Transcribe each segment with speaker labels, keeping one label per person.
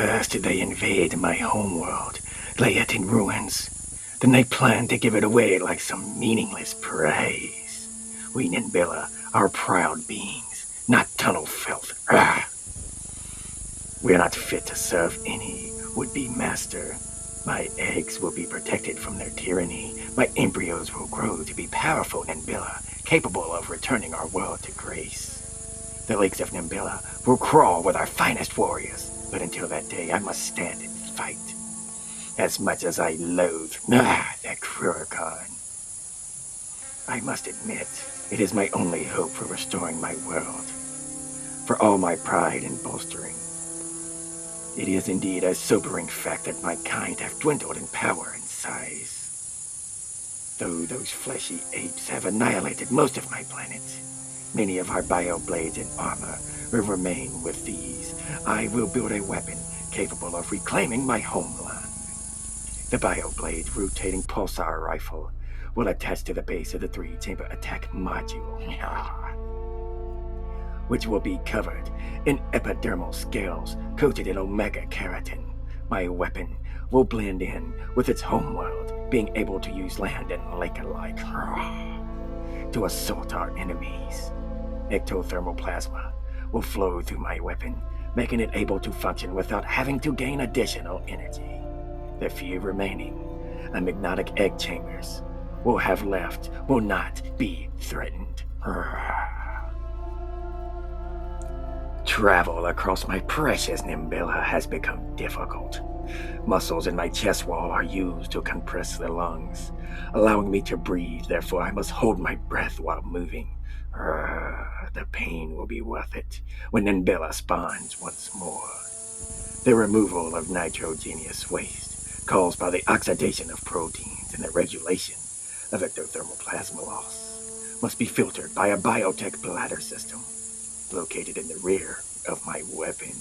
Speaker 1: First, they invade my homeworld, lay it in ruins. Then they plan to give it away like some meaningless praise. We Nimbilla are proud beings, not tunnel filth. We're not fit to serve any would-be master. My eggs will be protected from their tyranny. My embryos will grow to be powerful Nimbilla, capable of returning our world to grace. The lakes of Nimbilla will crawl with our finest warriors, but until that day I must stand and fight. As much as I loathe that Cruorcon, I must admit, it is my only hope for restoring my world. For all my pride and bolstering, it is indeed a sobering fact that my kind have dwindled in power and size. Though those fleshy apes have annihilated most of my planet, many of our bioblades and armor will remain with these. I will build a weapon capable of reclaiming my homeland. The bioblade rotating pulsar rifle will attach to the base of the 3-chamber attack module, which will be covered in epidermal scales coated in omega keratin. My weapon will blend in with its homeworld, being able to use land and lake alike to assault our enemies. Ectothermal plasma will flow through my weapon, making it able to function without having to gain additional energy. The few remaining amniotic egg chambers will have left will not be threatened. Travel across my precious Nimbilla has become difficult. Muscles in my chest wall are used to compress the lungs, allowing me to breathe. Therefore, I must hold my breath while moving. The pain will be worth it when Nimbilla spawns once more. The removal of nitrogenous waste caused by the oxidation of proteins and the regulation of ectothermal plasma loss must be filtered by a biotech bladder system located in the rear of my weapon.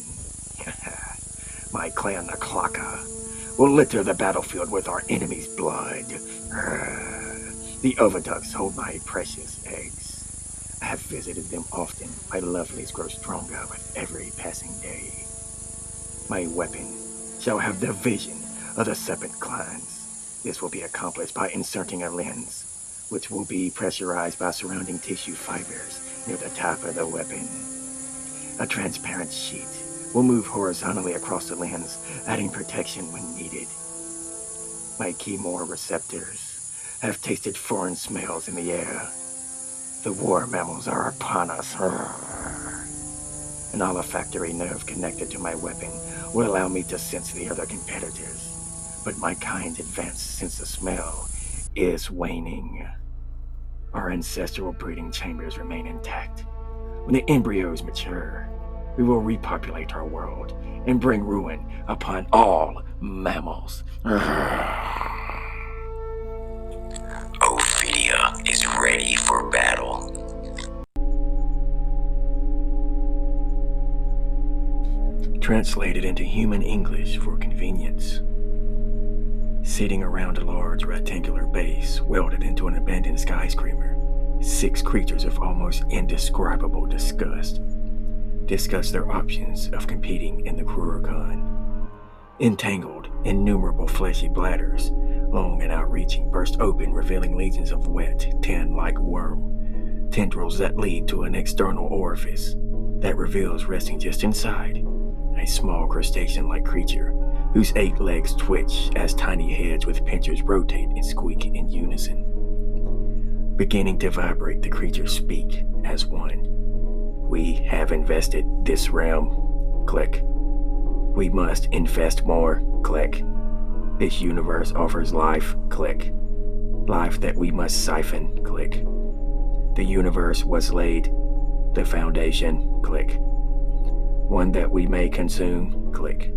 Speaker 1: My clan Naklaka will litter the battlefield with our enemy's blood. The oviducts hold my precious eggs. I have visited them often. My lovelies grow stronger with every passing day. My weapon shall have the vision of the serpent clans. This will be accomplished by inserting a lens, which will be pressurized by surrounding tissue fibers near the top of the weapon. A transparent sheet will move horizontally across the lens, adding protection when needed. My chemoreceptors have tasted foreign smells in the air. The war mammals are upon us. An olfactory nerve connected to my weapon will allow me to sense the other competitors, but my kind's advanced sense of smell is waning. Our ancestral breeding chambers remain intact. When the embryos mature, we will repopulate our world and bring ruin upon all mammals.
Speaker 2: Ophidia is ready for battle.
Speaker 1: Translated into human English for convenience. Sitting around a large rectangular base welded into an abandoned skyscraper, 6 creatures of almost indescribable disgust discuss their options of competing in the Cruorcon. Entangled, innumerable fleshy bladders, long and outreaching, burst open, revealing legions of wet, tin-like worm tendrils that lead to an external orifice that reveals resting just inside a small crustacean-like creature whose 8 legs twitch as tiny heads with pinchers rotate and squeak in unison. Beginning to vibrate, the creatures speak as one. We have invested this realm. Click. We must invest more. Click. This universe offers life. Click. Life that we must siphon. Click. The universe was laid. The foundation. Click. One that we may consume. Click.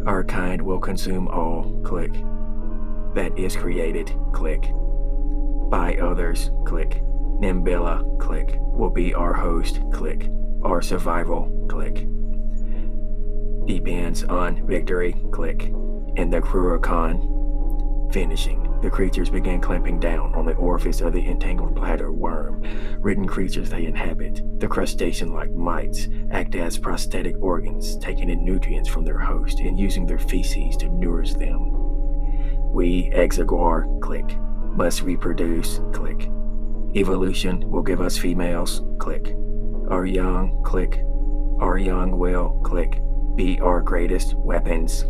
Speaker 1: Our kind will consume all. Click. That is created. Click. By others. Click. Nimbilla. Click. Will be our host. Click. Our survival. Click. Depends on victory. Click. And the Cruorcon finishing. The creatures begin clamping down on the orifice of the entangled bladder worm-ridden creatures they inhabit. The crustacean-like mites act as prosthetic organs, taking in nutrients from their host and using their feces to nourish them. We, Exiguar, click. Must reproduce, click. Evolution will give us females, click. Our young, click. Our young will, click. Be our greatest weapons.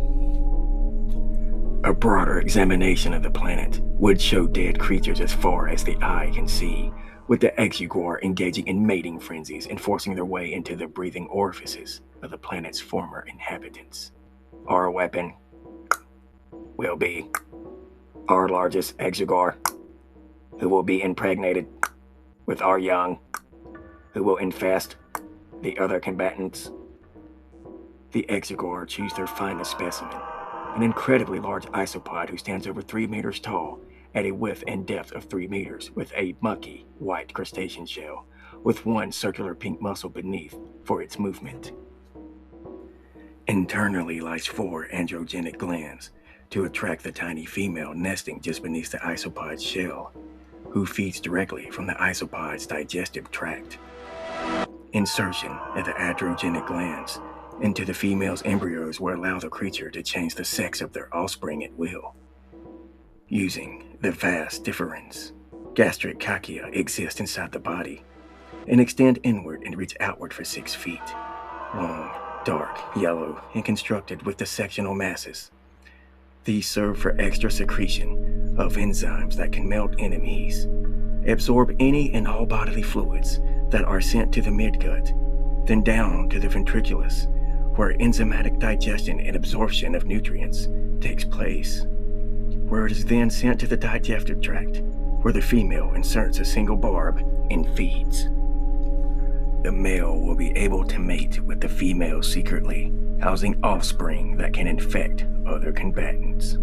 Speaker 1: A broader examination of the planet would show dead creatures as far as the eye can see, with the Exiguar engaging in mating frenzies and forcing their way into the breathing orifices of the planet's former inhabitants. Our weapon will be our largest Exiguar, who will be impregnated with our young, who will infest the other combatants. The Exiguar choose their finest specimen, an incredibly large isopod who stands over 3 meters tall at a width and depth of 3 meters, with a mucky white crustacean shell, with one circular pink muscle beneath for its movement. Internally lies 4 androgenic glands to attract the tiny female nesting just beneath the isopod's shell, who feeds directly from the isopod's digestive tract. Insertion of the androgenic glands into the female's embryos will allow the creature to change the sex of their offspring at will. Using the vas deferens, gastric trachea exists inside the body and extend inward and reach outward for 6 feet. Long, dark, yellow, and constructed with the sectional masses. These serve for extra secretion of enzymes that can melt enemies, absorb any and all bodily fluids that are sent to the midgut, then down to the ventriculus, where enzymatic digestion and absorption of nutrients takes place, where it is then sent to the digestive tract, where the female inserts a single barb and feeds. The male will be able to mate with the female secretly, housing offspring that can infect other combatants.